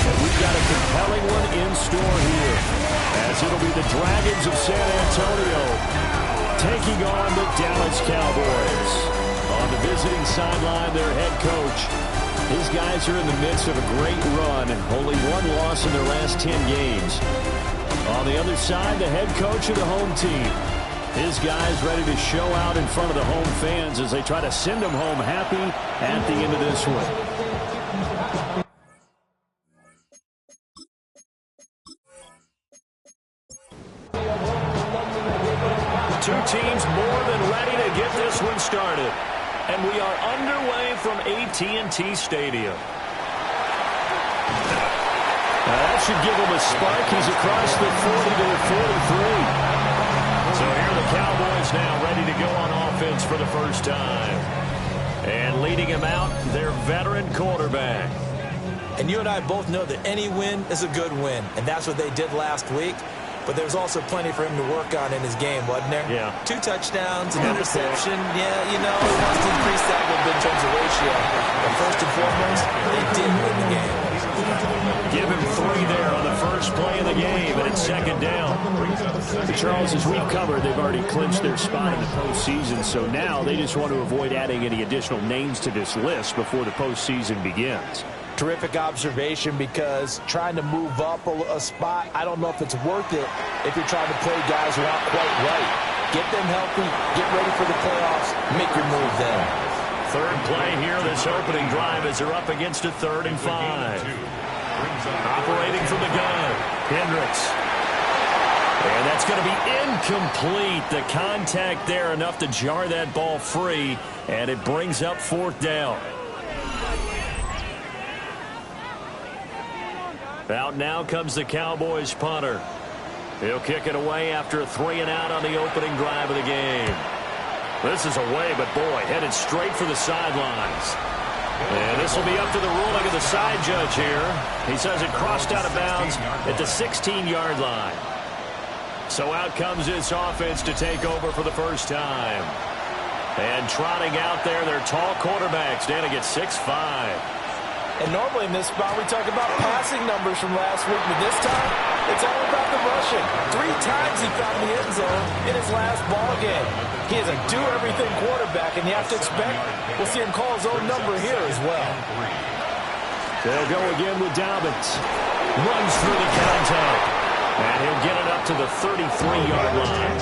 And we've got a compelling one in store here, as it'll be the Dragons of San Antonio taking on the Dallas Cowboys. On the visiting sideline, their head coach. His guys are in the midst of a great run, only one loss in their last 10 games. On the other side, the head coach of the home team. His guys ready to show out in front of the home fans as they try to send them home happy at the end of this one. Two teams more than ready to get this one started. And we are underway from AT&T Stadium. That should give him a spark. He's across the 40 to the 43. So here are the Cowboys now ready to go on offense for the first time. And leading him out, their veteran quarterback. And you and I both know that any win is a good win. And that's what they did last week. But there's also plenty for him to work on in his game, wasn't there? Yeah. 2 touchdowns, an interception. Yeah, you know, he wants to increase that a little bit in terms of ratio. But first and foremost, they did win the game. Give him 3 there on the first play of the game, and it's second down. Charles, as we've covered, they've already clinched their spot in the postseason, so now they just want to avoid adding any additional names to this list before the postseason begins. Terrific observation, because trying to move up a spot, I don't know if it's worth it if you're trying to play guys who aren't quite right. Get them healthy, get ready for the playoffs, make your move then. Third play here, this opening drive, as they're up against a 3rd and 5. Operating from the gun, Hendricks. And that's going to be incomplete. The contact there enough to jar that ball free, and it brings up 4th down. Out now comes the Cowboys punter. He'll kick it away after a 3-and-out on the opening drive of the game. This is away, but boy, headed straight for the sidelines. And this will be up to the ruling of the side judge here. He says it crossed out of bounds at the 16-yard line. So out comes this offense to take over for the first time. And trotting out there, their tall quarterback standing at 6'5". And normally in this spot, we talk about passing numbers from last week, but this time, it's all about the rushing. 3 times he found the end zone in his last ball game. He is a do-everything quarterback, and you have to expect we'll see him call his own number here as well. They'll go again with Dobbins. Runs through the contact. And he'll get it up to the 33-yard line.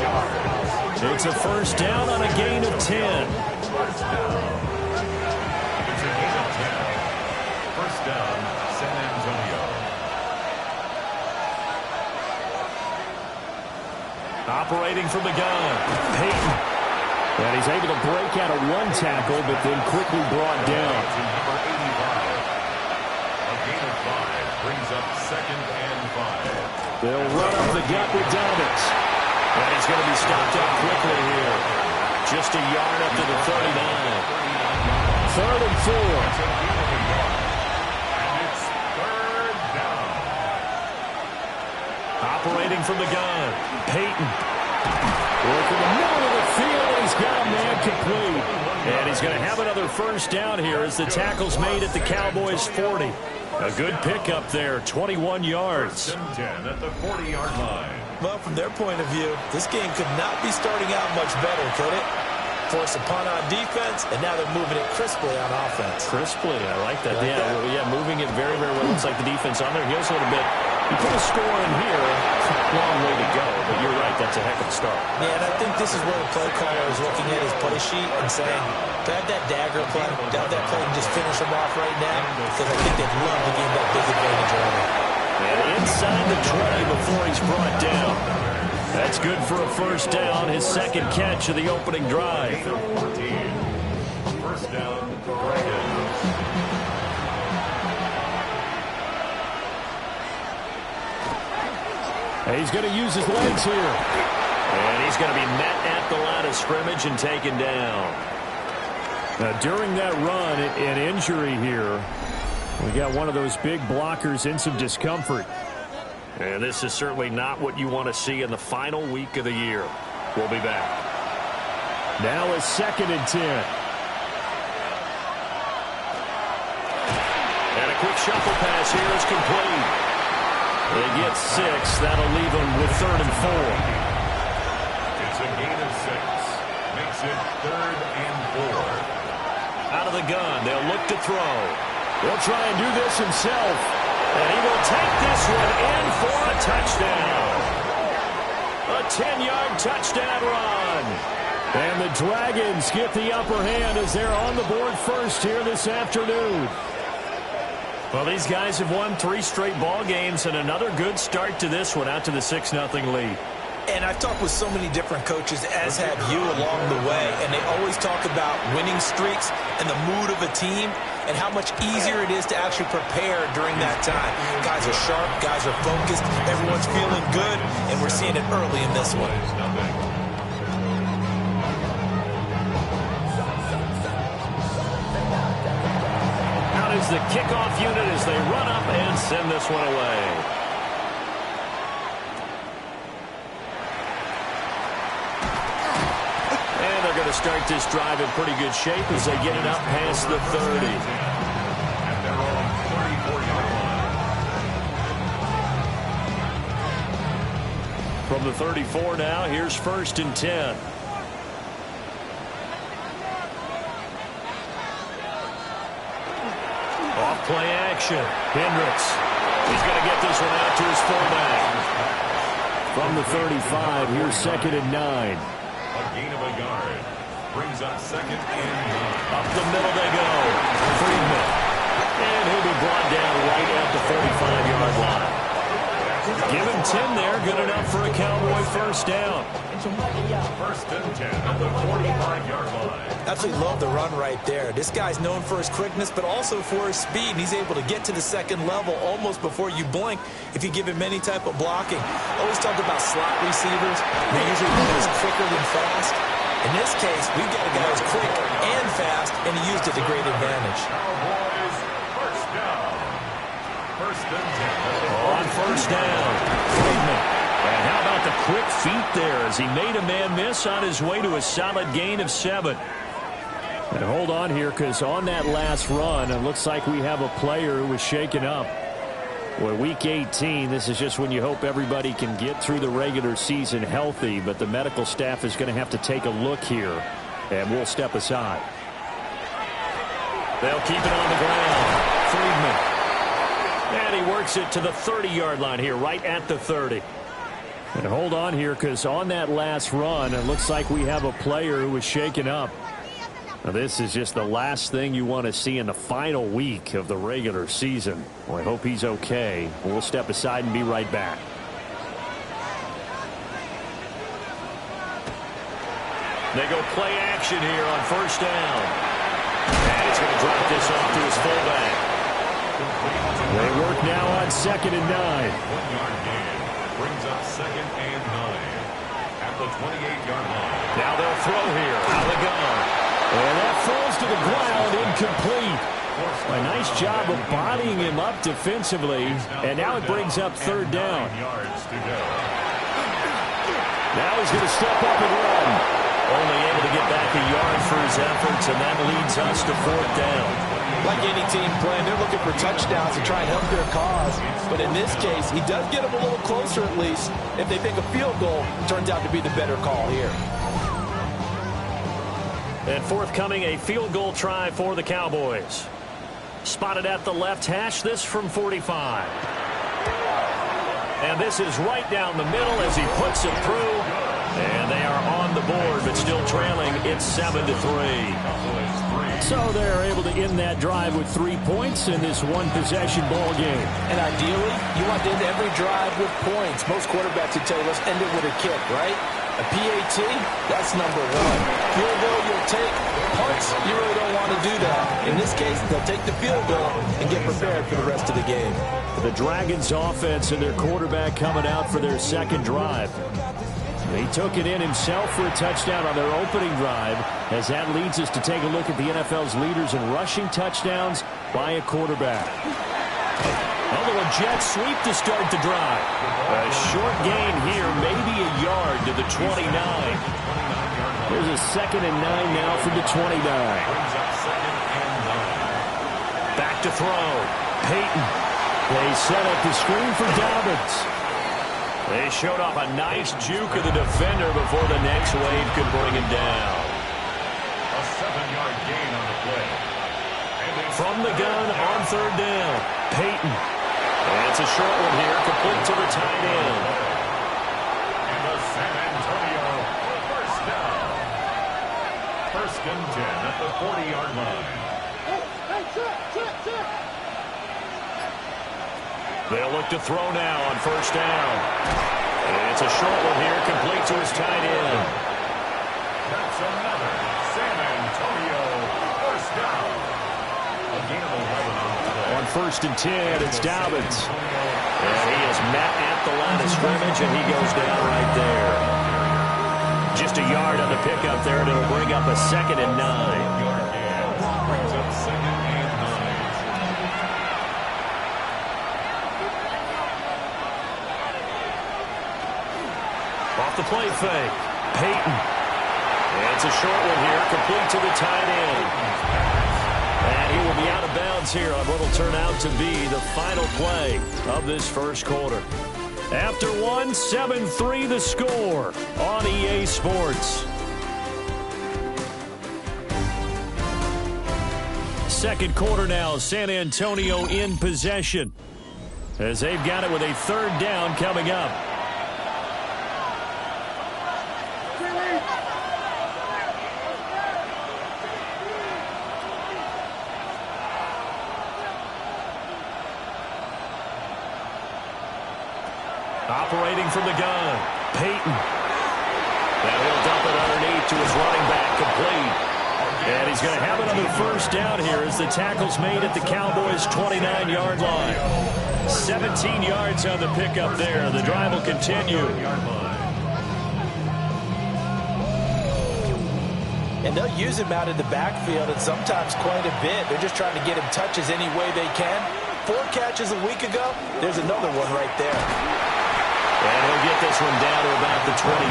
It's a first down on a gain of 10. Down, San Antonio. Operating from the gun, Peyton. And he's able to break out of 1 tackle, but then quickly brought down. Number 85. A gain of 5 brings up 2nd and 5. They'll run up the gut with Dobbins. And he's going to be stopped up quickly here. Just a yard up to the 39. 3rd and 4. Operating from the gun, Peyton. Working the middle of the field, and he's got a man complete. And he's going to have another first down here as the tackle's made at the Cowboys' 40. A good pickup there, 21 yards. 10 at the 40-yard line. Well, from their point of view, this game could not be starting out much better, could it? Force a punt on defense, and now they're moving it crisply on offense. Crisply, I like that. Yeah, moving it very, very well. Looks like the defense on their heels a little bit. You put a score in here, long way to go, but you're right, that's a heck of a start. Yeah, and I think this is where the play caller is looking at his play sheet and saying, have that dagger play, have that play and just finish him off right now, because I think they'd love to gain that big advantage early. And inside the 20 before he's brought down. That's good for a first down, his 2nd catch of the opening drive. 14. First down, Dragons. He's going to use his legs here. And he's going to be met at the line of scrimmage and taken down. Now, during that run, an injury here. We got one of those big blockers in some discomfort. And this is certainly not what you want to see in the final week of the year. We'll be back. Now it's 2nd and 10. And a quick shuffle pass here is complete. They get 6. That'll leave them with 3rd and 4. It's a gain of 6. Makes it 3rd and 4. Out of the gun, they'll look to throw. He'll try and do this himself. And he will take this one in for a touchdown. A 10-yard touchdown run. And the Dragons get the upper hand as they're on the board first here this afternoon. Well, these guys have won 3 straight ball games and another good start to this one out to the 6-0 lead. And I've talked with so many different coaches, as have you, along the way, and they always talk about winning streaks and the mood of a team and how much easier it is to actually prepare during that time. Guys are sharp, guys are focused, everyone's feeling good, and we're seeing it early in this one. Out is the kickoff unit as they run up and send this one away. Going to start this drive in pretty good shape as they get it up past the 30. And they're on 34-yard line. From the 34 now, here's 1st and 10. Off play action. Hendricks. He's going to get this one out to his fullback. From the 35, here's 2nd and 9. A gain of a yard. Brings up 2nd and 9. Up the middle they go. Friedman. And he'll be brought down right at the 45-yard line. Give him 10 there. Good enough for a Cowboy first down. 1st and 10 at the 45-yard line. Absolutely love the run right there. This guy's known for his quickness, but also for his speed. He's able to get to the 2nd level almost before you blink if you give him any type of blocking. Always talk about slot receivers. They're usually known as quicker than fast. In this case, we've got a guy who's quick and fast, and he used it to great advantage. Cowboys, first down. 1st and 10. On first down, Friedman. And how about the quick feet there as he made a man miss on his way to a solid gain of 7. And hold on here, because on that last run, it looks like we have a player who was shaken up. Well, week 18, this is just when you hope everybody can get through the regular season healthy, but the medical staff is going to have to take a look here, and we'll step aside. They'll keep it on the ground. Friedman. And he works it to the 30-yard line here, right at the 30. And hold on here, because on that last run, it looks like we have a player who was shaken up. Now, this is just the last thing you want to see in the final week of the regular season. Well, I hope he's okay. We'll step aside and be right back. They go play action here on first down. And he's going to drop this off to his fullback. They work now on 2nd and 9. 1-yard gain. Brings up 2nd and 9. At the 28-yard line. Now they'll throw here. Out of the gun. And that falls to the ground, incomplete. A nice job of bodying him up defensively. And now it brings up 3rd down. Now he's going to step up and run. Only able to get back a yard for his efforts, and that leads us to 4th down. Like any team playing, they're looking for touchdowns to try and help their cause. But in this case, he does get them a little closer at least. If they think a field goal turns out to be the better call here. And forthcoming, a field goal try for the Cowboys. Spotted at the left hash, this from 45. And this is right down the middle as he puts it through. And they are on the board, but still trailing. It's 7-3. So they're able to end that drive with 3 points in this one-possession ball game. And ideally, you want to end every drive with points. Most quarterbacks would tell you, let's end it with a kick, right? A PAT, that's number 1. Field goal you'll take. Punts, you really don't want to do that. In this case, they'll take the field goal and get prepared for the rest of the game. The Dragons offense and their quarterback coming out for their second drive. He took it in himself for a touchdown on their opening drive, as that leads us to take a look at the NFL's leaders in rushing touchdowns by a quarterback. A little jet sweep to start the drive. A short gain here, maybe a yard to the 29. There's a 2nd and 9 now from the 29. Back to throw. Peyton. They set up the screen for Dobbins. They showed off a nice juke of the defender before the next wave could bring him down. A 7-yard gain on the play. From the gun on third down, Peyton. And it's a short one here, complete to the tight end. And the San Antonio first down. First and 10 at the 40-yard line. They'll look to throw now on first down. And it's a short one here, complete to his tight end. That's another San Antonio first down. A gain of 11 on the play. On first and 10, it's Dobbins. And he is met at the line of scrimmage, and he goes down right there. Just a yard on the pickup there, and it'll bring up a 2nd and 9. Brings up 2nd and 9. Off the play fake, Peyton. And it's a short one here, complete to the tight end. And he will be out of bounds here on what will turn out to be the final play of this first quarter. After one, 7-3 the score on EA Sports. Second quarter now, San Antonio in possession as they've got it with a third down coming up. Operating from the gun, Peyton. And he'll dump it underneath to his running back, complete. And he's going to have another first down here as the tackle's made at the Cowboys' 29-yard line. 17 yards on the pickup there. The drive will continue. And they'll use him out in the backfield and sometimes quite a bit. They're just trying to get him touches any way they can. 4 catches a week ago. There's another one right there. And he'll get this one down to about the 27.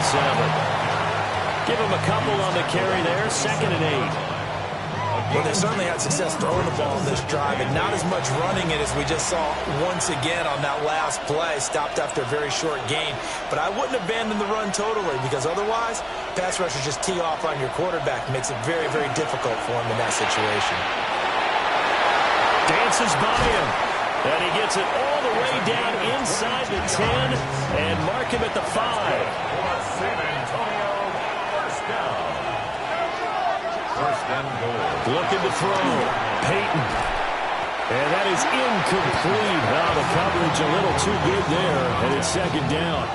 Give him a couple on the carry there. 2nd and 8. Well, they certainly had success throwing the ball on this drive and not as much running it as we just saw once again on that last play. Stopped after a very short gain. But I wouldn't abandon the run totally because otherwise, pass rushers just tee off on your quarterback. Makes it very, very difficult for him in that situation. Dances by him. And he gets it all the way down inside the 10 and mark him at the 5. San Antonio first down. First and goal. Looking to throw. Peyton. And that is incomplete. Now the coverage a little too good there. And it's 2nd down.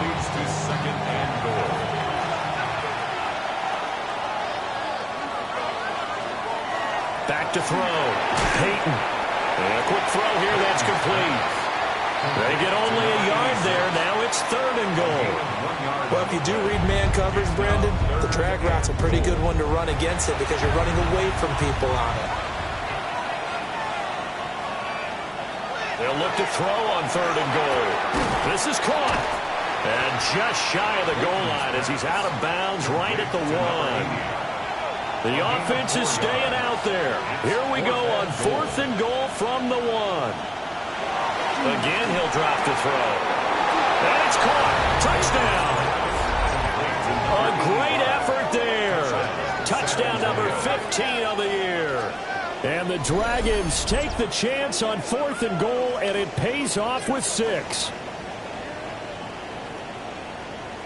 Leads to 2nd and goal. Back to throw. Peyton. And a quick throw here. That's complete. They get only a yard there. Now it's 3rd and goal. Well, if you do read man coverage, Brandon, the drag route's a pretty good one to run against it because you're running away from people on it. They'll look to throw on 3rd and goal. This is caught. And just shy of the goal line as he's out of bounds right at the 1. The offense is staying out there. Here we go on 4th and goal from the 1. Again, he'll drop to throw. And it's caught. Touchdown. A great effort there. Touchdown number 15 of the year. And the Dragons take the chance on 4th and goal, and it pays off with 6.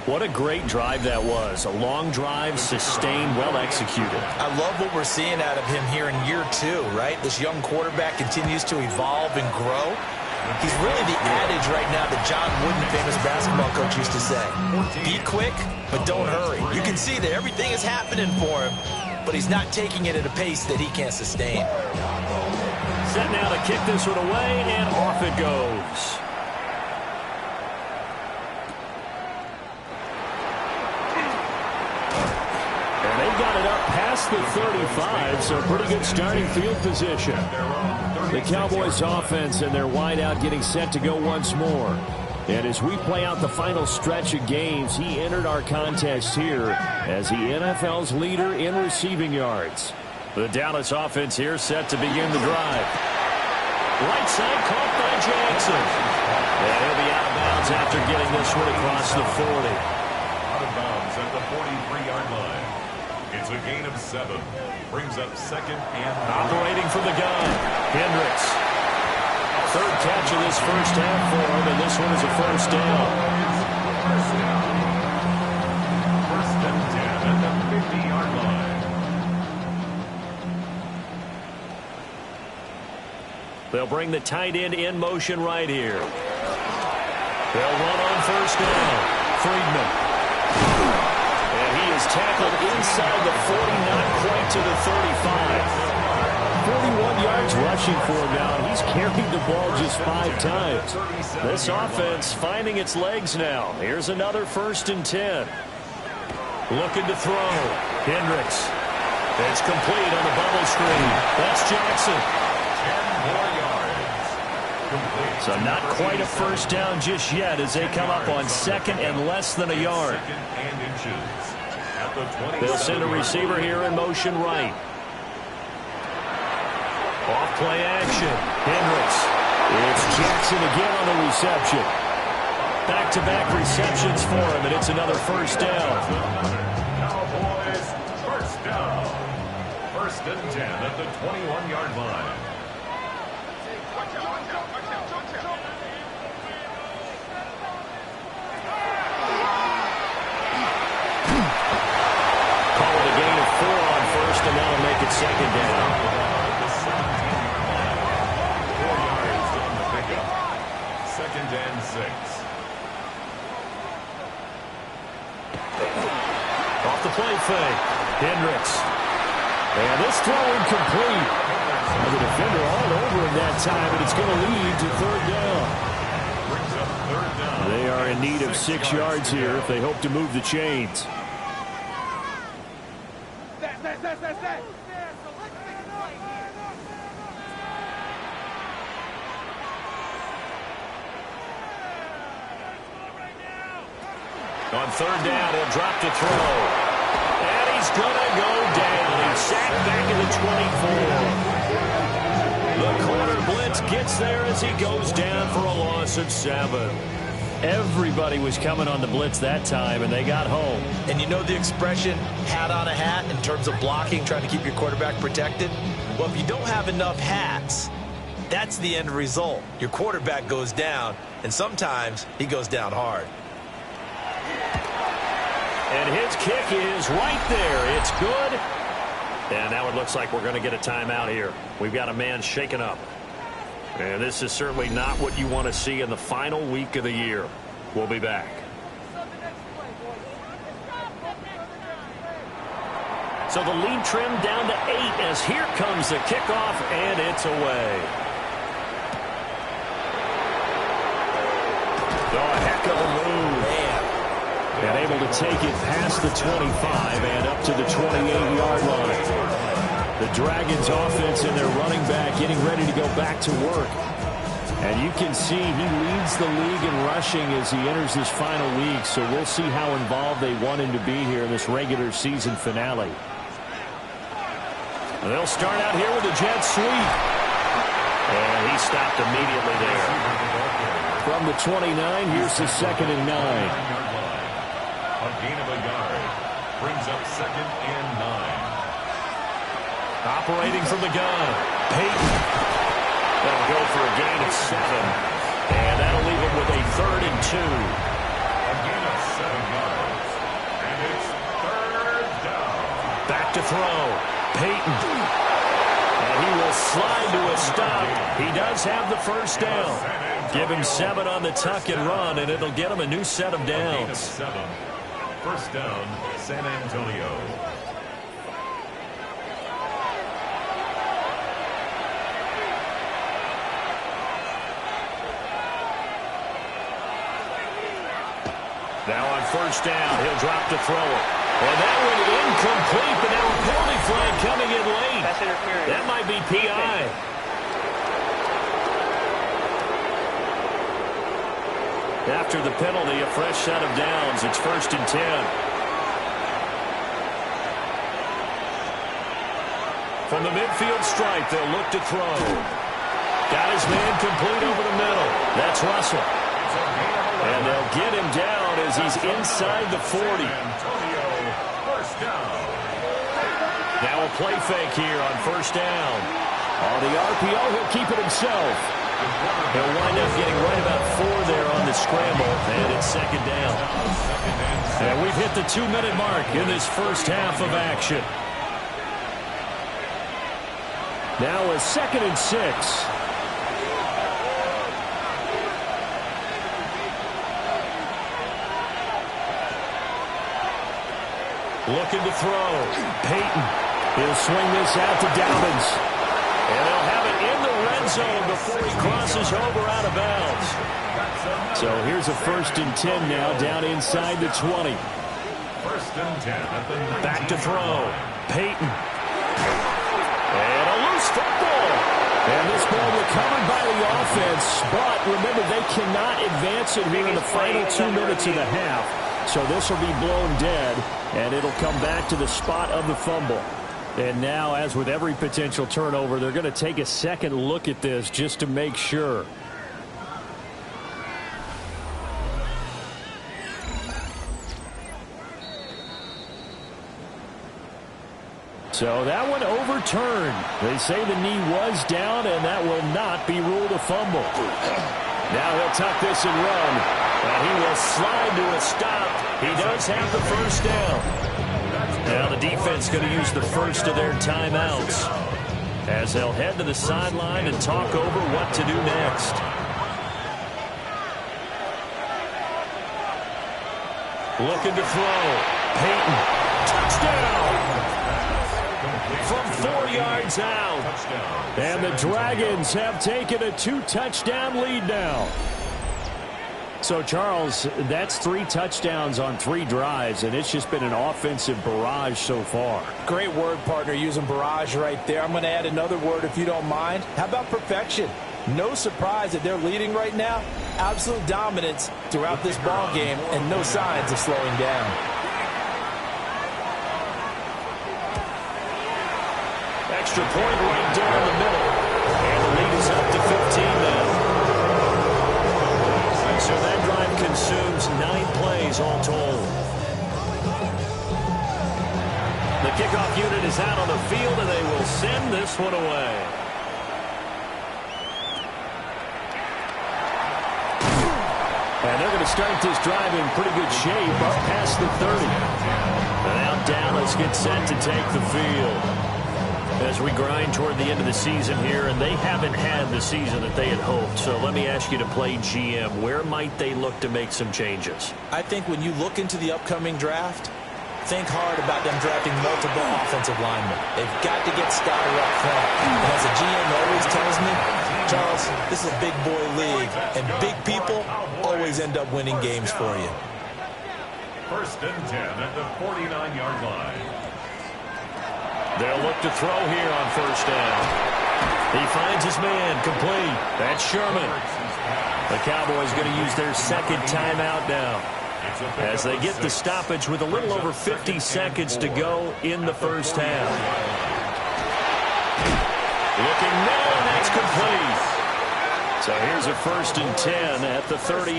What a great drive that was. A long drive, sustained, well executed. I love what we're seeing out of him here in year 2, right? This young quarterback continues to evolve and grow. He's really the adage right now that John Wooden, famous basketball coach, used to say. Be quick, but don't hurry. You can see that everything is happening for him, but he's not taking it at a pace that he can't sustain. Set now to kick this one away, and off it goes. And they've got it up past the 35, so pretty good starting field position. The Cowboys offense and their wideout getting set to go once more. And as we play out the final stretch of games, he entered our contest here as the NFL's leader in receiving yards. The Dallas offense here set to begin the drive. Right side caught by Jackson. And he'll be out of bounds after getting this one across the 40. Out of bounds at the 43-yard line. It's a gain of 7. Brings up second and... Operating from the gun, Hendricks. Third catch of this first half for him, and this one is a first down. First down. First and 10 at the 50-yard line. They'll bring the tight end in motion right here. They'll run on first down. Friedman. And he is tackled inside the 40, not quite to the 35. 41 yards rushing for him now, and he's carried the ball just 5 times. This offense finding its legs now. Here's another first and 10. Looking to throw. Hendricks. It's complete on the bubble screen. That's Jackson. 10 more yards. Complete. So not quite a first down just yet as they come up on second and less than a yard. Second and inches. At the 27. They'll send a receiver here in motion right. Off play action. Hendricks. It's Jackson again on the reception. Back-to-back receptions for him, and it's another first down. Cowboys first down. First and 10 at the 21-yard line. Call it a gain of 4 on first, and that'll make it second down. Second and 6. Off the play fake. Hendricks. And this throw incomplete. The defender all over him that time, and it's going to lead to third down. Brings up third down. They are in need of 6 yards here if they hope to move the chains. On third down, he'll drop to throw. And he's going to go down. He's sacked back in the 24. The corner blitz gets there as he goes down for a loss of 7. Everybody was coming on the blitz that time, and they got home. And you know the expression, hat on a hat, in terms of blocking, trying to keep your quarterback protected? Well, if you don't have enough hats, that's the end result. Your quarterback goes down, and sometimes he goes down hard. And his kick is right there. It's good. And now it looks like we're going to get a timeout here. We've got a man shaken up. And this is certainly not what you want to see in the final week of the year. We'll be back. So the lead trimmed down to 8 as here comes the kickoff, and it's away. Oh, a heck of a move. And able to take it past the 25 and up to the 28-yard line. The Dragons offense and their running back getting ready to go back to work. And you can see he leads the league in rushing as he enters this final week. So we'll see how involved they want him to be here in this regular season finale. And they'll start out here with a jet sweep. And he stopped immediately there. From the 29, here's the 2nd and 9. A gain of a yard. Brings up second and 9. Operating from the gun. Peyton. That'll go for a gain of 7. And that'll leave him with a 3rd and 2. A gain of 7 yards. And it's third down. Back to throw. Peyton. And he will slide to a stop. He does have the first down. Give him 7 on the tuck and run, and it'll get him a new set of downs. A gain of 7. First down, San Antonio. Now on first down, he'll drop to throw it. Well, that one incomplete, but now a penalty flag coming in late. That's interference. That might be PI. After the penalty, a fresh set of downs. It's 1st and 10. From the midfield stripe, they'll look to throw. Got his man complete over the middle. That's Russell. And they'll get him down as he's inside the 40. Now a play fake here on first down. On the RPO, he'll keep it himself. He'll wind up getting right about 4 there on the scramble, and it's second down. And we've hit the 2-minute mark in this first half of action. Now a 2nd and 6. Looking to throw. Peyton. He'll swing this out to Dobbins. And they'll have it in the red zone before he crosses over out of bounds. So here's a 1st and 10 now down inside the 20. 1st and 10 at the 19. Back to throw. Peyton. And a loose football. And this ball recovered by the offense. But remember, they cannot advance it here in the final 2 minutes of the half. So this will be blown dead, and it'll come back to the spot of the fumble. And now, as with every potential turnover, they're going to take a second look at this just to make sure. So that one overturned. They say the knee was down, and that will not be ruled a fumble. Now he'll tuck this and run. And he will slide to a stop. He does have the first down. Now the defense going to use the first of their timeouts as they'll head to the sideline and talk over what to do next. Looking to throw. Peyton. Touchdown. From 4 yards out. And the Dragons have taken a 2-touchdown lead now. So, Charles, that's 3 touchdowns on 3 drives, and it's just been an offensive barrage so far. Great word, partner, using barrage right there. I'm going to add another word if you don't mind. How about perfection? No surprise that they're leading right now. Absolute dominance throughout this ball game and no signs of slowing down. Extra point right down the middle. And the lead is up to 15 now. So that drive consumes 9 plays all told. The kickoff unit is out on the field, and they will send this one away. And they're going to start this drive in pretty good shape up past the 30. And now Dallas gets set to take the field. As we grind toward the end of the season here, and they haven't had the season that they had hoped. So let me ask you to play GM. Where might they look to make some changes? I think when you look into the upcoming draft, think hard about them drafting multiple offensive linemen. They've got to get started up front. And as a GM always tells me, Charles, this is a big boy league, and big people always end up winning games for you. 1st and 10 at the 49-yard line. They'll look to throw here on first down. He finds his man complete. That's Sherman. The Cowboys going to use their 2nd timeout now as they get the stoppage with a little over 50 seconds to go in the first half. Looking now, and that's complete. So here's a 1st and 10 at the 38.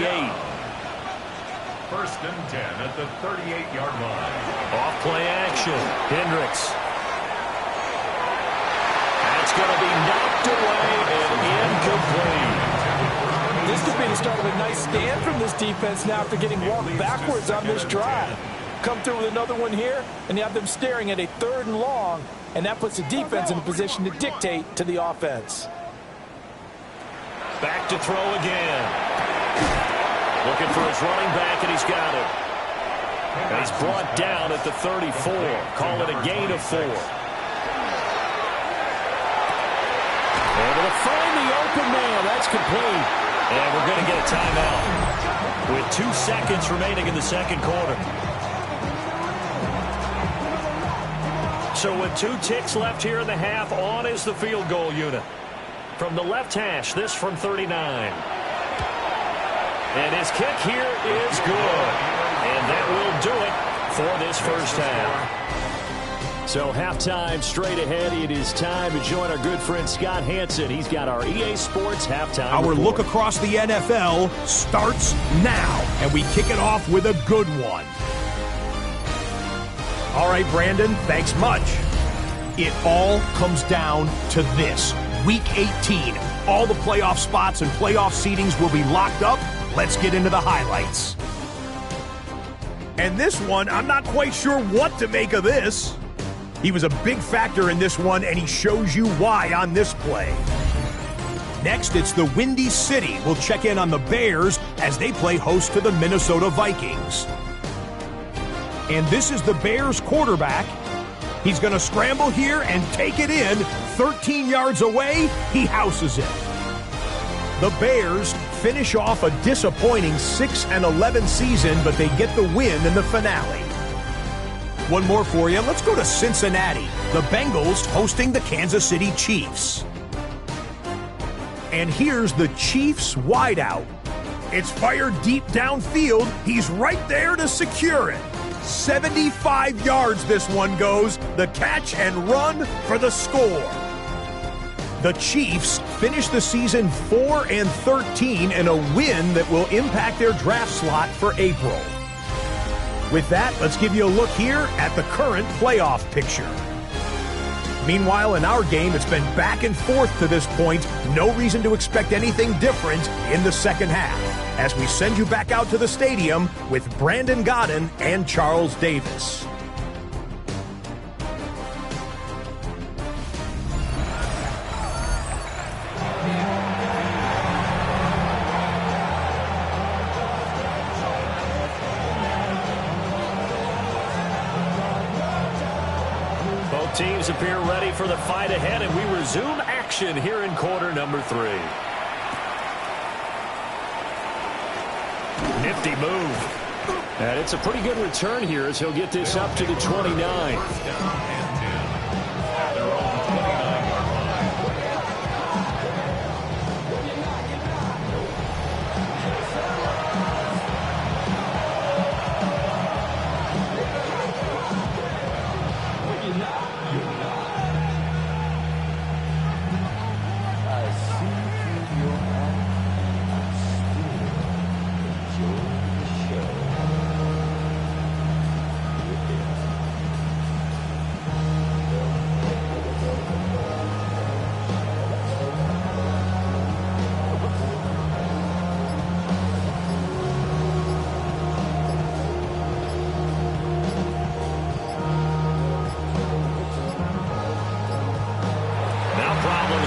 1st and 10 at the 38-yard line. Off play action. Hendricks. That's going to be knocked away and incomplete. This could be the start of a nice stand from this defense now after getting walked backwards on this drive. Come through with another one here, and you have them staring at a 3rd and long, and that puts the defense in a position to dictate to the offense. Back to throw again. Looking for his running back, and he's got it. And he's brought down at the 34. Call it a gain of 4. Able to find the open man. That's complete. And we're going to get a timeout with 2 seconds remaining in the second quarter. So with 2 ticks left here in the half, on is the field goal unit. From the left hash, this from 39. And his kick here is good. And that will do it for this first half. So halftime straight ahead. It is time to join our good friend Scott Hansen. He's got our EA Sports halftime Our report. look across the NFL starts now, and we kick it off with a good one. All right, Brandon, thanks much. It all comes down to this. Week 18, all the playoff spots and playoff seedings will be locked up. Let's get into the highlights. And this one, I'm not quite sure what to make of this. He was a big factor in this one, and he shows you why on this play. Next, it's the Windy City. We'll check in on the Bears as they play host to the Minnesota Vikings. And this is the Bears quarterback. He's going to scramble here and take it in. 13 yards away, he houses it. The Bears finish off a disappointing 6-11 season, but they get the win in the finale. One more for you. Let's go to Cincinnati. The Bengals hosting the Kansas City Chiefs. And here's the Chiefs wideout. It's fired deep downfield. He's right there to secure it. 75 yards this one goes. The catch and run for the score. The Chiefs finish the season 4-13 in a win that will impact their draft slot for April. With that, let's give you a look here at the current playoff picture. Meanwhile, in our game, it's been back and forth to this point. No reason to expect anything different in the second half, as we send you back out to the stadium with Brandon Godden and Charles Davis. Teams appear ready for the fight ahead, and we resume action here in quarter number 3. Nifty move. And it's a pretty good return here as he'll get this up to the 29.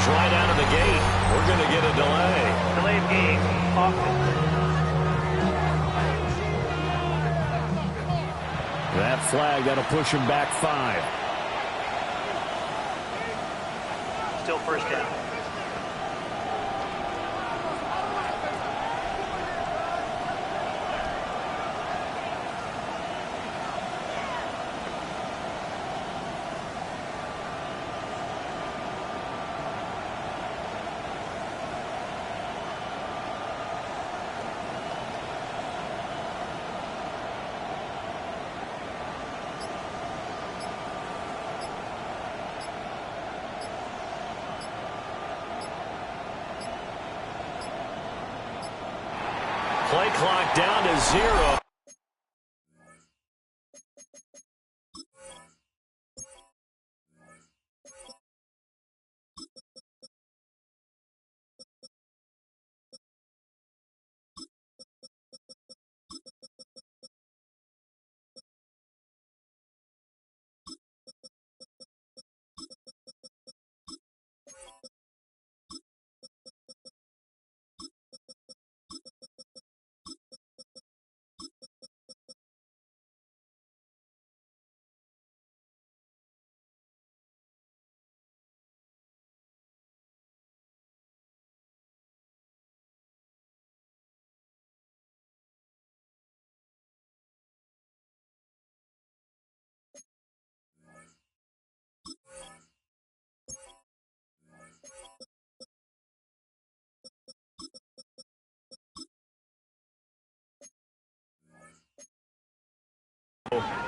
Right out of the gate. We're going to get a delay. Delayed game. That flag, that'll push him back 5. Still first down. Play clock down to 0.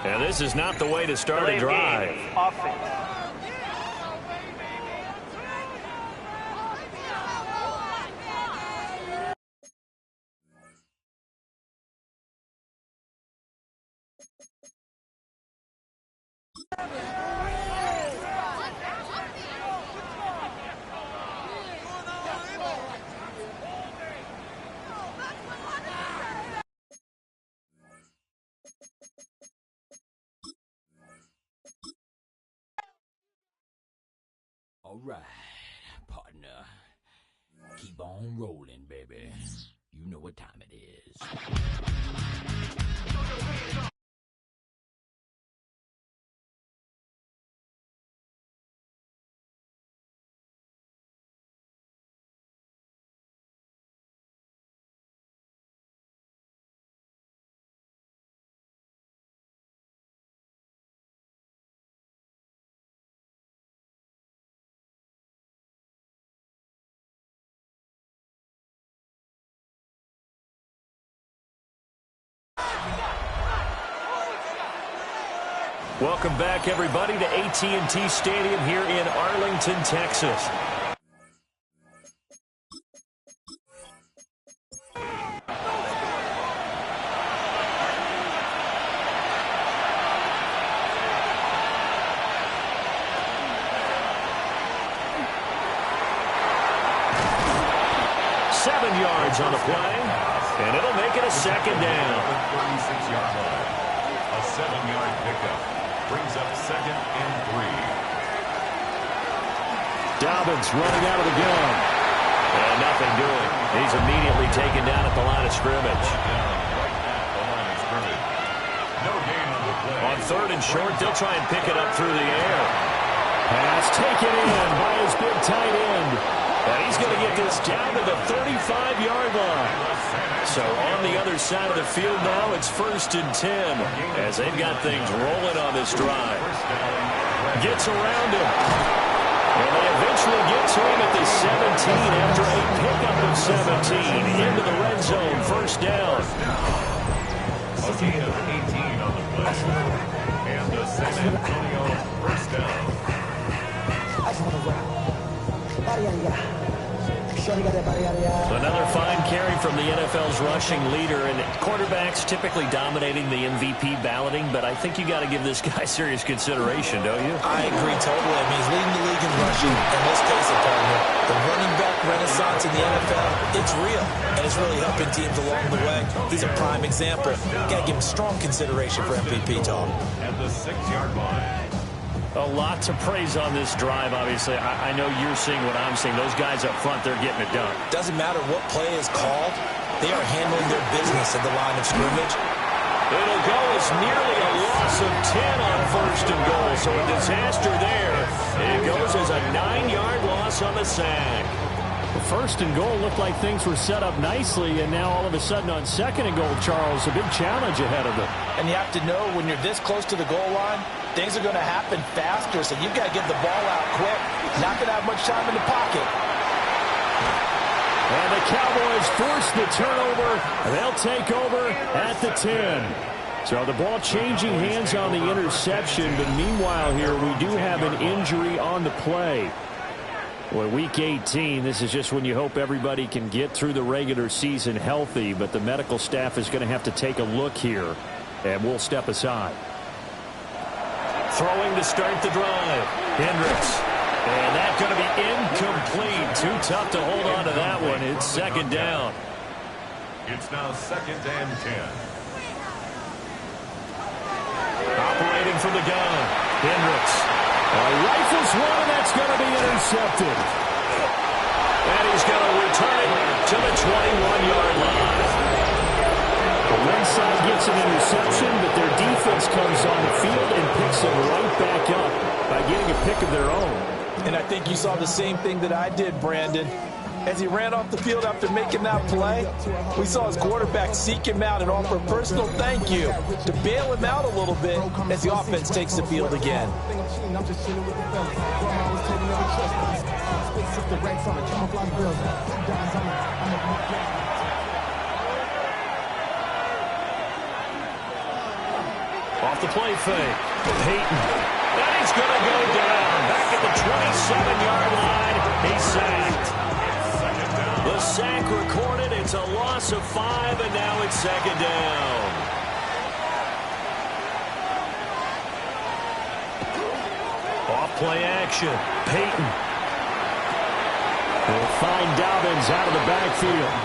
And this is not the way to start a drive. Offense. All right, partner. Keep on rolling, baby. You know what time it is. 'Welcome back, everybody, to AT&T Stadium here in Arlington, Texas. On the play, and it'll make it a second down. 36-yard line. A 7-yard pickup brings up 2nd and 3. Dobbins running out of the gun. And nothing doing. He's immediately taken down at the line of scrimmage. No gain on the play. On 3rd and short, they'll try and pick it up through the air. Pass taken in by his big tight end. And he's going to get this down to the 35-yard line. So on the other side of the field now, it's 1st and 10 as they've got things rolling on this drive. Gets around him. And they eventually get to him at the 17 after a pickup of 17 into the red zone. 1st down. A gain of 18 on the play. And the San Antonio 1st down. Another fine carry from the NFL's rushing leader, and quarterbacks typically dominating the MVP balloting, but I think you got to give this guy serious consideration, don't you? I agree totally. I mean, he's leading the league in rushing, and let's face it, partner, the running back renaissance in the NFL, it's real, and it's really helping teams along the way. He's a prime example. Got to give him strong consideration for MVP talk. At the 6-yard line. A lot to praise on this drive, obviously. I know you're seeing what I'm seeing. Those guys up front, they're getting it done. Doesn't matter what play is called. They are handling their business at the line of scrimmage. It'll go as nearly a loss of 10 on 1st and goal. So a disaster there. It goes as a 9-yard loss on the sack. The 1st and goal looked like things were set up nicely, and now all of a sudden on 2nd and goal, Charles, a big challenge ahead of them. And you have to know when you're this close to the goal line, things are going to happen faster, so you've got to get the ball out quick. Not going to have much time in the pocket. And the Cowboys force the turnover. They'll take over at the 10. So the ball changing hands on the interception, but meanwhile here we do have an injury on the play. Well, Week 18, this is just when you hope everybody can get through the regular season healthy, but the medical staff is going to have to take a look here, and we'll step aside. Throwing to start the drive. Hendricks. And that's going to be incomplete. Too tough to hold on to that one. It's 2nd down. It's now 2nd and 10. Operating from the gun. Hendricks. Rifles one, and that's going to be intercepted. And he's going to return it to the 21-yard line. The one side gets an interception, but their defense comes on the field and picks them right back up by getting a pick of their own. And I think you saw the same thing that I did, Brandon. As he ran off the field after making that play, we saw his quarterback seek him out and offer a personal thank you to bail him out a little bit as the offense takes the field again. Off the play fake. Peyton. And he's going to go down. Back at the 27-yard line. He's sacked. The sack recorded. It's a loss of 5, and now it's second down. Off play action. Peyton. He'll find Dobbins out of the backfield.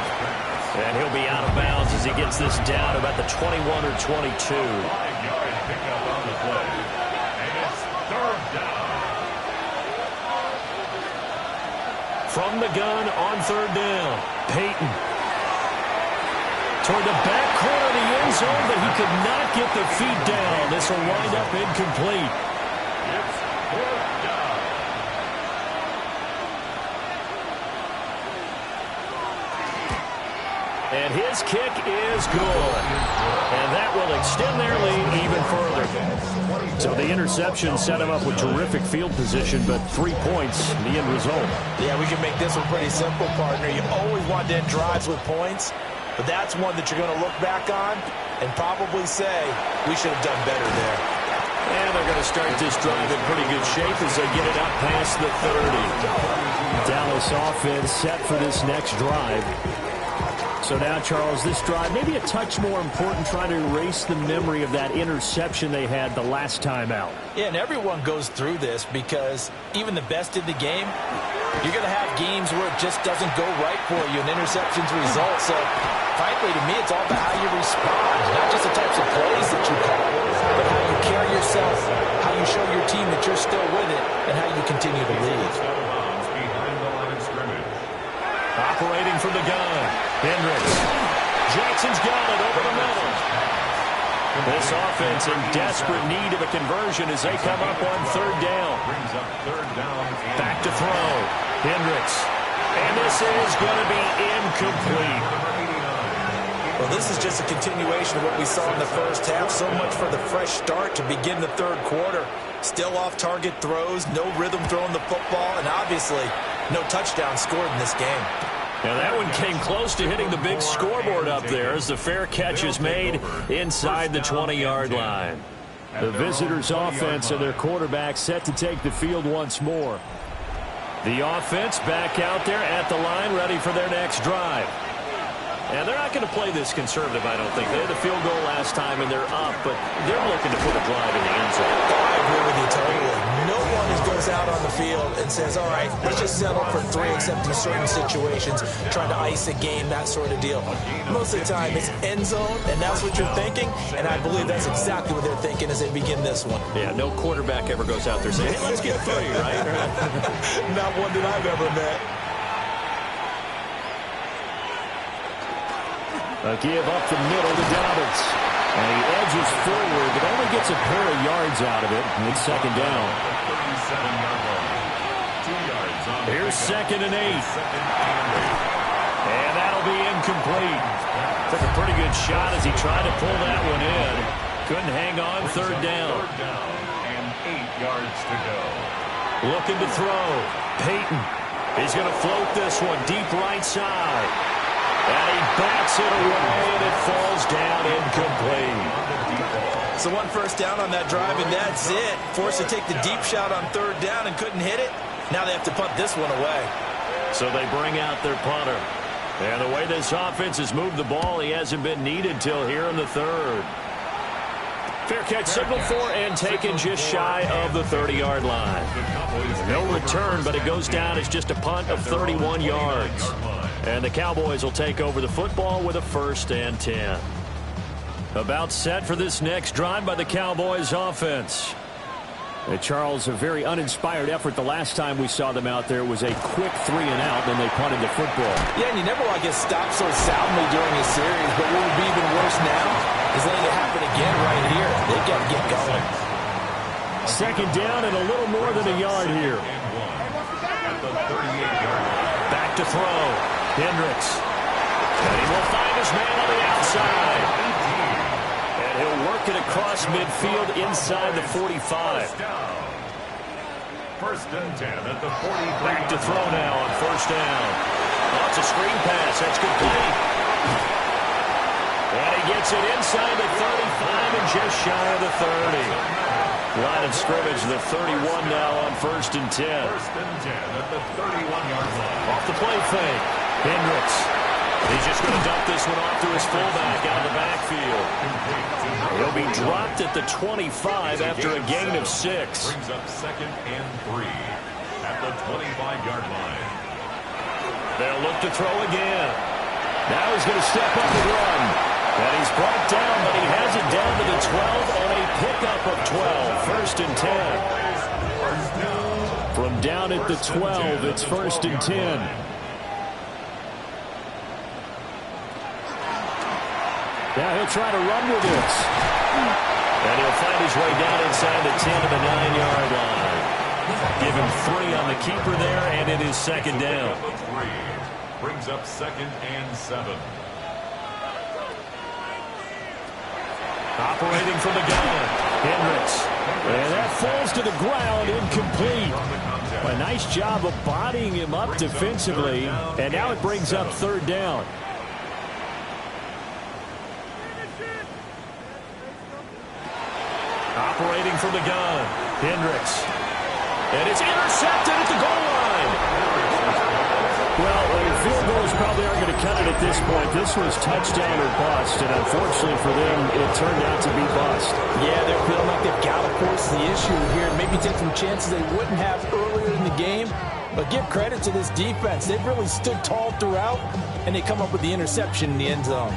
And he'll be out of bounds as he gets this down about the 21 or 22. 5-yard pickup on the play. And it's third down. From the gun on third down. Peyton. Toward the back corner of the end zone, but he could not get the feet down. This will wind up incomplete. It's fourth down. And his kick is good. And that will extend their lead even further. So the interception set him up with terrific field position, but 3 points, the end result. Yeah, we can make this one pretty simple, partner. You always want to end drives with points, but that's one that you're going to look back on and probably say, we should have done better there. And they're going to start this drive in pretty good shape as they get it up past the 30. Dallas offense set for this next drive. So now, Charles, this drive maybe a touch more important, trying to erase the memory of that interception they had the last time out. Yeah, and everyone goes through this because even the best in the game, you're going to have games where it just doesn't go right for you, and interceptions result. So, frankly, to me, it's all about how you respond, not just the types of plays that you call, but how you carry yourself, how you show your team that you're still with it, and how you continue to lead. Operating from the gun, Hendricks. Jackson's got it over the middle. This offense in desperate need of a conversion as they come up on third down. Back to throw. Hendricks. And this is going to be incomplete. Well, this is just a continuation of what we saw in the first half. So much for the fresh start to begin the third quarter. Still off-target throws, no rhythm throwing the football, and obviously no touchdown scored in this game. Now that one came close to hitting the big scoreboard up there as the fair catch is made inside the 20-yard line. The visitors' offense and their quarterback set to take the field once more. The offense back out there at the line, ready for their next drive. And they're not going to play this conservative, I don't think. They had a field goal last time, and they're up, but they're looking to put a drive in the end zone. I agree with you totally. No one goes out on the field and says, all right, let's just settle for 3, except in certain situations, trying to ice a game, that sort of deal. Most of the time, it's end zone, and that's what you're thinking, and I believe that's exactly what they're thinking as they begin this one. Yeah, no quarterback ever goes out there saying, hey, let's get 3, right? Not one that I've ever met. A give up the middle to Dobbins. And he edges forward, but only gets a pair of yards out of it. It's second down. Here's 2nd and 8. And that'll be incomplete. Took a pretty good shot as he tried to pull that one in. Couldn't hang on, third down. And 8 yards to go. Looking to throw. Peyton. He's going to float this one deep right side. And he bats it away, and it falls down incomplete. So one first down on that drive, and that's it. Forced to take the deep shot on third down and couldn't hit it. Now they have to punt this one away. So they bring out their punter. And the way this offense has moved the ball, he hasn't been needed till here in the third. Fair catch signaled for and taken just shy of the 30-yard line. No return, but it goes down as just a punt of 31 yards. And the Cowboys will take over the football with a 1st and 10. About set for this next drive by the Cowboys offense. Charles, a very uninspired effort the last time we saw them out there. It was a quick 3 and out, then they punted the football. Yeah, and you never want to get stopped so soundly during a series, but what would be even worse now is letting it happen again right here. They've got to get going. Second down and a little more than a yard here. Back to throw. Hendricks. And he will find his man on the outside. And he'll work it across midfield inside the 45. 1st and 10 at the 40. Back to throw now on 1st down. Oh, it's a screen pass. That's complete. And he gets gets it inside the 35 and just shy of the 30. Line of scrimmage, the 31 now on 1st and 10. 1st and 10 at the 31-yard line. Off the play fake. Hendricks. He's just going to dump this one off to his fullback out of the backfield. He'll be dropped at the 25 after a gain of 6. Brings up 2nd and 3 at the 25-yard line. They'll look to throw again. Now he's going to step up and run. And he's brought down, but he has it down to the 12 on a pickup of 12. 1st and 10. From down at the 12, it's 1st and 10. Now he'll try to run with this. And he'll find his way down inside the 10 to the 9-yard line. Give him 3 on the keeper there, and it is 2nd down. Brings up 2nd and 7. Operating from the gun, Hendricks. And that falls to the ground, incomplete. A nice job of bodying him up defensively, and now it brings up 3rd down. Operating from the gun, Hendricks. And it's intercepted at the goal line. Well, field goals probably aren't going to cut it at this point. This was touchdown or bust, and unfortunately for them, it turned out to be bust. Yeah, they're feeling like they've got to force the issue here and maybe take some chances they wouldn't have earlier in the game. But give credit to this defense. They've really stood tall throughout, and they come up with the interception in the end zone.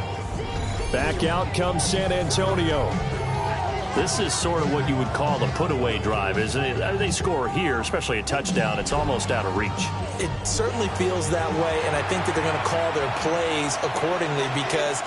Back out comes San Antonio. This is sort of what you would call a put-away drive, isn't it? They score here, especially a touchdown. It's almost out of reach. It certainly feels that way, and I think that they're going to call their plays accordingly because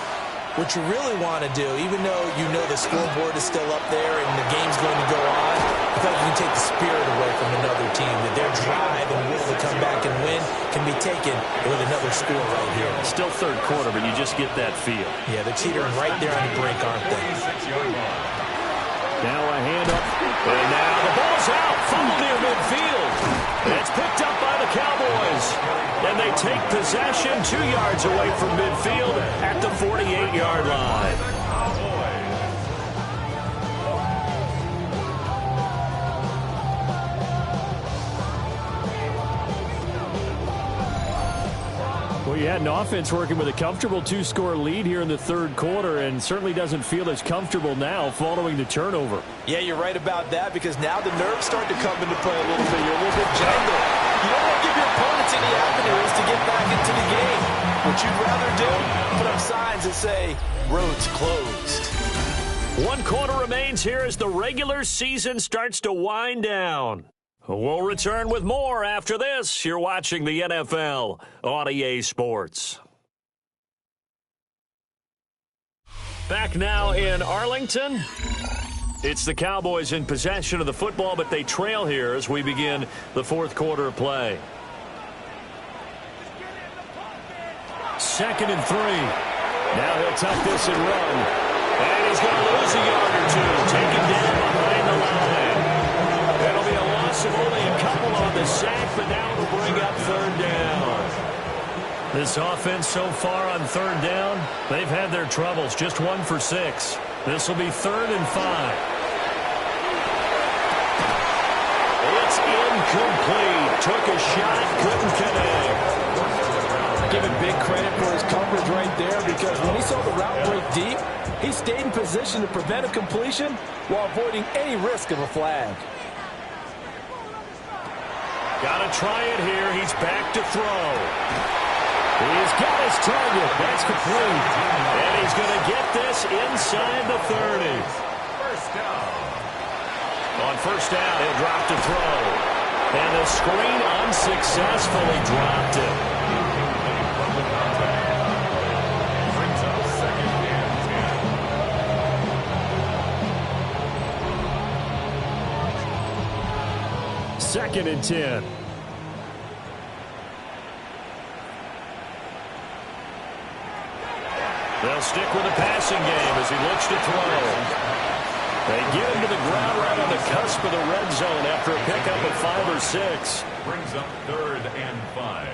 what you really want to do, even though you know the scoreboard is still up there and the game's going to go on, I feel like you can take the spirit away from another team, that their drive and will to come back and win can be taken with another score right here. Still 3rd quarter, but you just get that feel. Yeah, they're teetering right there on the break, aren't they? Now a hand up, and now the ball's out, fumble near midfield. It's picked up by the Cowboys, and they take possession 2 yards away from midfield at the 48-yard line. Well, you had an offense working with a comfortable 2-score lead here in the 3rd quarter and certainly doesn't feel as comfortable now following the turnover. Yeah, you're right about that because now the nerves start to come into play a little bit. You're a little bit jangled. You don't want to give your opponents any avenues to get back into the game. What you'd rather do, put up signs that say, roads closed. 1 quarter remains here as the regular season starts to wind down. We'll return with more after this. You're watching the NFL on EA Sports. Back now in Arlington. It's the Cowboys in possession of the football, but they trail here as we begin the 4th quarter of play. 2nd and 3. Now he'll tuck this and run. And he's going to lose a yard or 2. Taken down behind the line. That'll be a loss of only a couple on the sack, but now it'll bring up 3rd down. This offense so far on 3rd down, they've had their troubles. Just 1 for 6. This will be 3rd and 5. It's incomplete. Took a shot, couldn't connect. Give him big credit for his coverage right there because when he saw the route break deep, he stayed in position to prevent a completion while avoiding any risk of a flag. Got to try it here. He's back to throw. He's got his target. That's complete. And he's going to get this inside the 30. First down. On 1st down, he'll drop to throw. And the screen unsuccessfully dropped it. Brings up 2nd and 10. 2nd and 10. They'll stick with the passing game as he looks to throw. They get him to the ground right on the cusp of the red zone after a pickup of 5 or 6. Brings up 3rd and 5.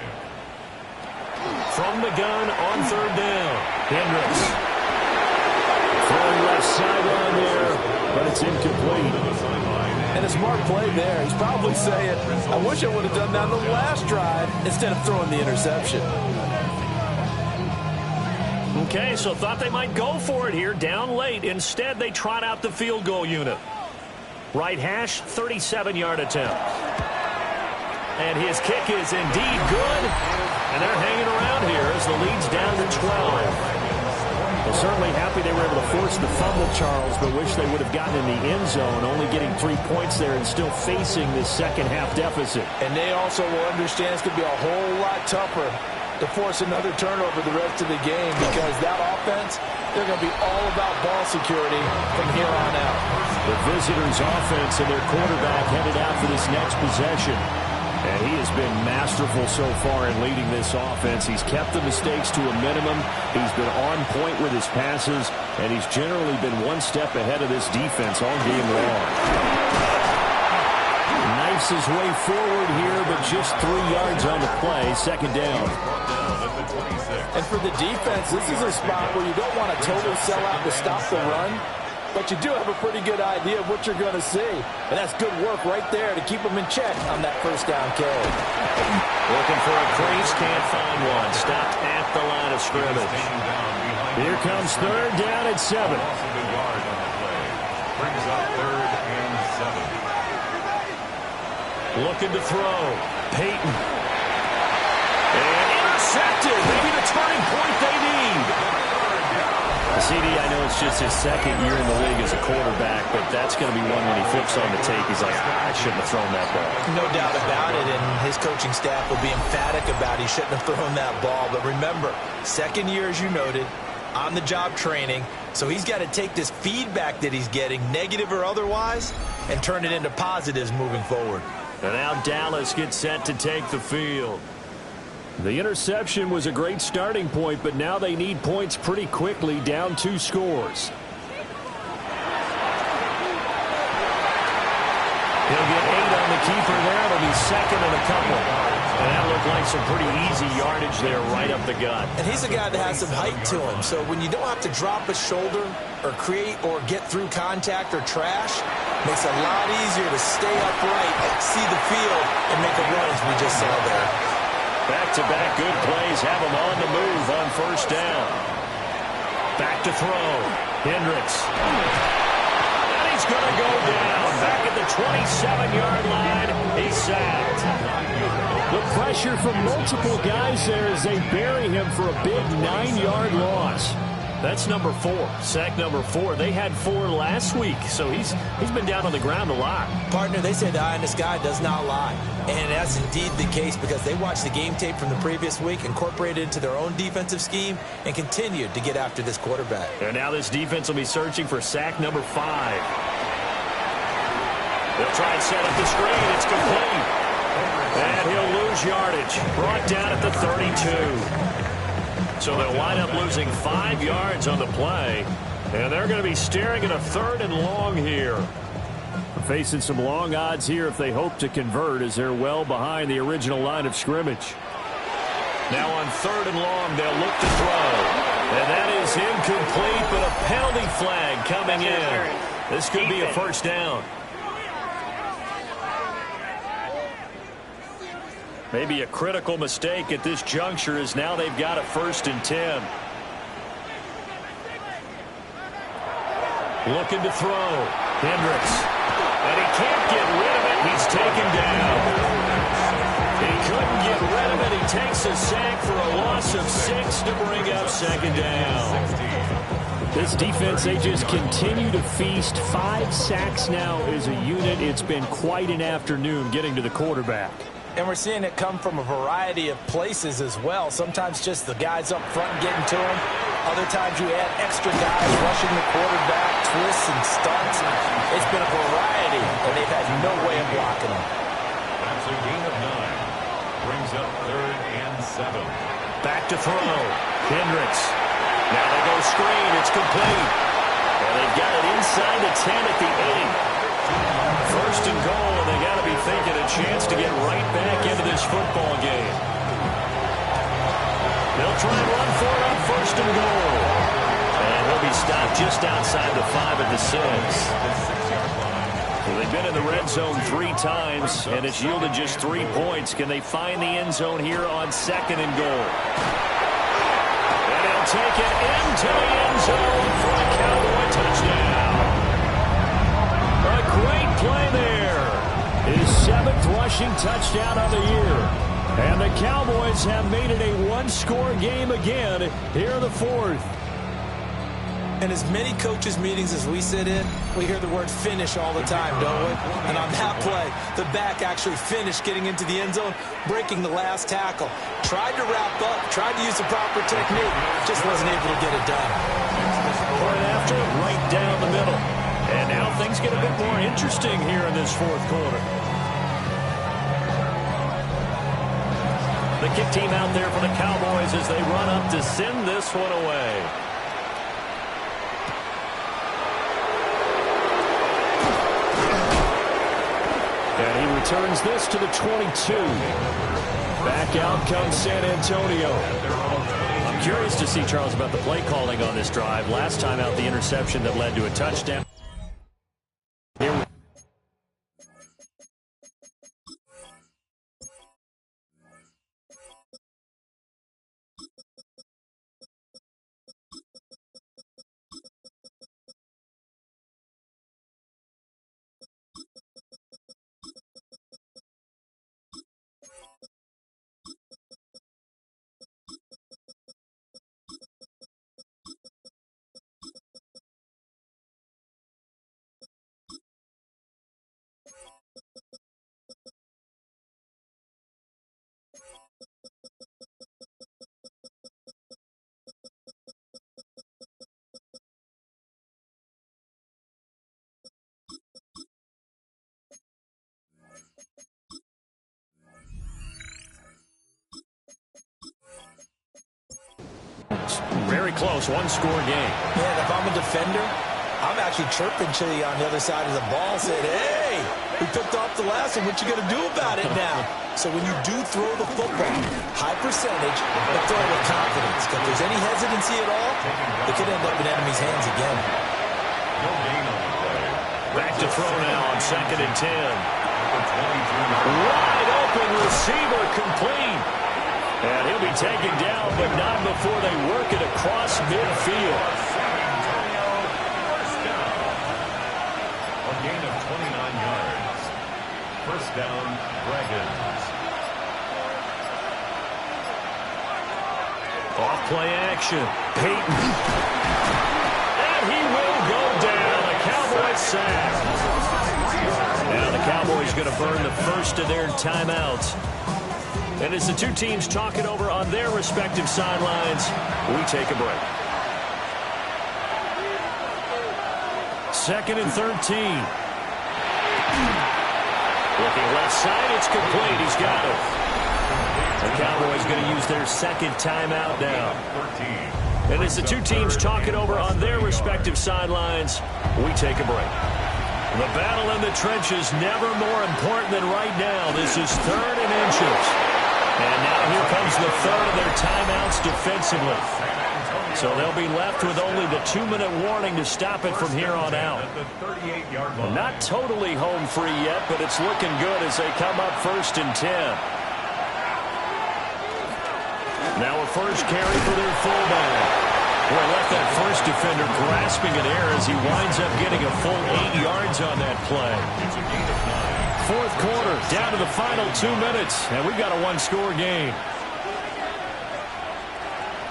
From the gun on 3rd down. Hendricks. it's incomplete. And a smart play there. He's probably saying, I wish I would have done that on the last drive instead of throwing the interception. Okay, so thought they might go for it here, down late. Instead, they trot out the field goal unit. Right hash, 37-yard attempt. And his kick is indeed good. And they're hanging around here as the lead's down to 12. Well, certainly happy they were able to force the fumble, Charles, but wish they would have gotten in the end zone, only getting 3 points there and still facing this second-half deficit. And they also will understand it's going to be a whole lot tougher to force another turnover the rest of the game because that offense, they're going to be all about ball security from here on out. The visitors' offense and their quarterback headed out for this next possession. And he has been masterful so far in leading this offense. He's kept the mistakes to a minimum. He's been on point with his passes, and he's generally been one step ahead of this defense all game long. Knifes his way forward here, but just 3 yards on the play. Second down. And for the defense, this is a spot where you don't want to totally sell out to stop the run, but you do have a pretty good idea of what you're going to see. And that's good work right there to keep them in check on that first down carry. Looking for a crease, can't find one. Stopped at the line of scrimmage. Here comes third down at 7. Brings up 3rd and 7. Looking to throw. Peyton. And intercepted. Maybe the turning point they need. CD, I know it's just his second year in the league as a quarterback, but that's going to be one when he flips on the tape. He's like, I shouldn't have thrown that ball. No doubt about it, and his coaching staff will be emphatic about he shouldn't have thrown that ball. But remember, second year, as you noted, on-the-job training, so he's got to take this feedback that he's getting, negative or otherwise, and turn it into positives moving forward. And now Dallas gets set to take the field. The interception was a great starting point, but now they need points pretty quickly, down 2 scores. He'll get 8 on the keeper there. It'll be second and a couple. And that looked like some pretty easy yardage there right up the gut. And he's a guy that has some height to him, so when you don't have to drop a shoulder or create or get through contact or trash, makes it a lot easier to stay upright, see the field, and make a run as we just saw there. Back-to-back good plays have him on the move on first down. Back to throw. Hendricks. And he's going to go down. Back at the 27-yard line. He's sacked. The pressure from multiple guys there as they bury him for a big 9-yard loss. That's number 4. Sack number 4. They had 4 last week, so he's been down on the ground a lot. Partner, they say the eye in the sky does not lie. And that's indeed the case because they watched the game tape from the previous week, incorporated it into their own defensive scheme, and continued to get after this quarterback. And now this defense will be searching for sack number 5. They'll try and set up the screen. It's complete. And he'll lose yardage. Brought down at the 32. So they'll wind up losing 5 yards on the play. And they're going to be staring at a 3rd and long here. Facing some long odds here if they hope to convert as they're well behind the original line of scrimmage. Now on 3rd and long, they'll look to throw. And that is incomplete, but a penalty flag coming in. This could be a first down. Maybe a critical mistake at this juncture as now they've got a 1st and 10. Looking to throw. Hendricks. And he can't get rid of it. He's taken down. He couldn't get rid of it. He takes a sack for a loss of 6 to bring up 2nd down. This defense, they just continue to feast. 5 sacks now as a unit. It's been quite an afternoon getting to the quarterback. And we're seeing it come from a variety of places as well. Sometimes just the guys up front getting to him. Other times you add extra guys rushing the quarterback, twists and stunts. It's been a variety, and they've had no way of blocking him. That's a gain of 9. Brings up 3rd and 7. Back to throw. Hendricks. Now they go screen. It's complete. And they've got it inside the 10 at the 8. 1st and goal, and they got to be thinking a chance to get right back into this football game. They'll try and run for it on 1st and goal. And he'll be he stopped just outside the 5 at the 6. Well, they've been in the red zone 3 times, and it's yielded just 3 points. Can they find the end zone here on 2nd and goal? And he'll take it into the end zone for a Cowboy touchdown. A great play there. His 7th rushing touchdown of the year. And the Cowboys have made it a one-score game again here in the 4th. And as many coaches' meetings as we sit in, we hear the word finish all the time, don't we? And on that play, the back actually finished getting into the end zone, breaking the last tackle. Tried to wrap up, tried to use the proper technique, just wasn't able to get it done. Right after, right down the middle. And now things get a bit more interesting here in this 4th quarter. The kick team out there for the Cowboys as they run up to send this one away. And he returns this to the 22. Back out comes San Antonio. I'm curious to see, Charles, about the play calling on this drive. Last time out, the interception that led to a touchdown. Here we very close, one-score game. Man, if I'm a defender, I'm actually chirping Chili on the other side of the ball, saying, hey, we picked off the last one. What you going to do about it now? So when you do throw the football, high percentage, but throw it with confidence. If there's any hesitancy at all, it could end up in enemy's hands again. Back to throw now on 2nd and 10. Wide open receiver complete. And he'll be taken down, but not before they work it across midfield. First down. A gain of 29 yards. First down, Dragons. Off play action. Peyton. And he will go down. A Cowboys sack. Now the Cowboys going to burn the first of their timeouts. And as the two teams talk it over on their respective sidelines, we take a break. 2nd and 13. Looking left side, it's complete. He's got it. The Cowboys going to use their 2nd timeout now. And as the two teams talk it over on their respective sidelines, we take a break. The battle in the trenches never more important than right now. This is 3rd and inches. And now here comes the 3rd of their timeouts defensively. So they'll be left with only the 2-minute warning to stop it from here on out. Not totally home free yet, but it's looking good as they come up 1st and 10. Now a first carry for their fullback. Boy, left that first defender grasping in air as he winds up getting a full 8 yards on that play. 4th quarter, down to the final 2 minutes, and we've got a one-score game.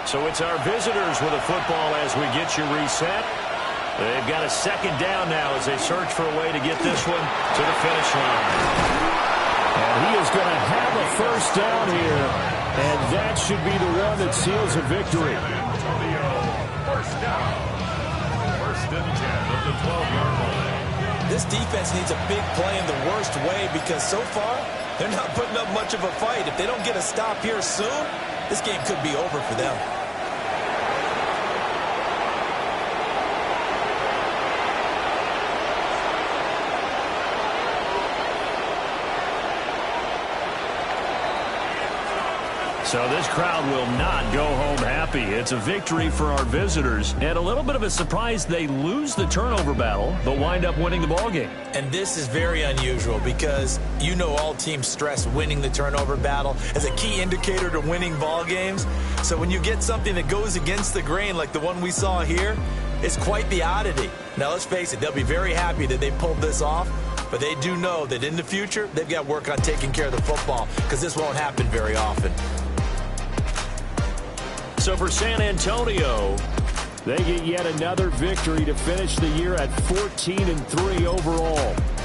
So it's our visitors with the football as we get you reset. They've got a 2nd down now as they search for a way to get this one to the finish line. And he is going to have a first down here, and that should be the one that seals a victory. First down. 1st and 10 at the 12-yard line. This defense needs a big play in the worst way because so far, they're not putting up much of a fight. If they don't get a stop here soon, this game could be over for them. So this crowd will not go home happy. It's a victory for our visitors. And a little bit of a surprise, they lose the turnover battle, but wind up winning the ballgame. And this is very unusual because you know all teams stress winning the turnover battle as a key indicator to winning ball games. So when you get something that goes against the grain like the one we saw here, it's quite the oddity. Now let's face it, they'll be very happy that they pulled this off, but they do know that in the future they've got work on taking care of the football because this won't happen very often. So for San Antonio, they get yet another victory to finish the year at 14-3 overall.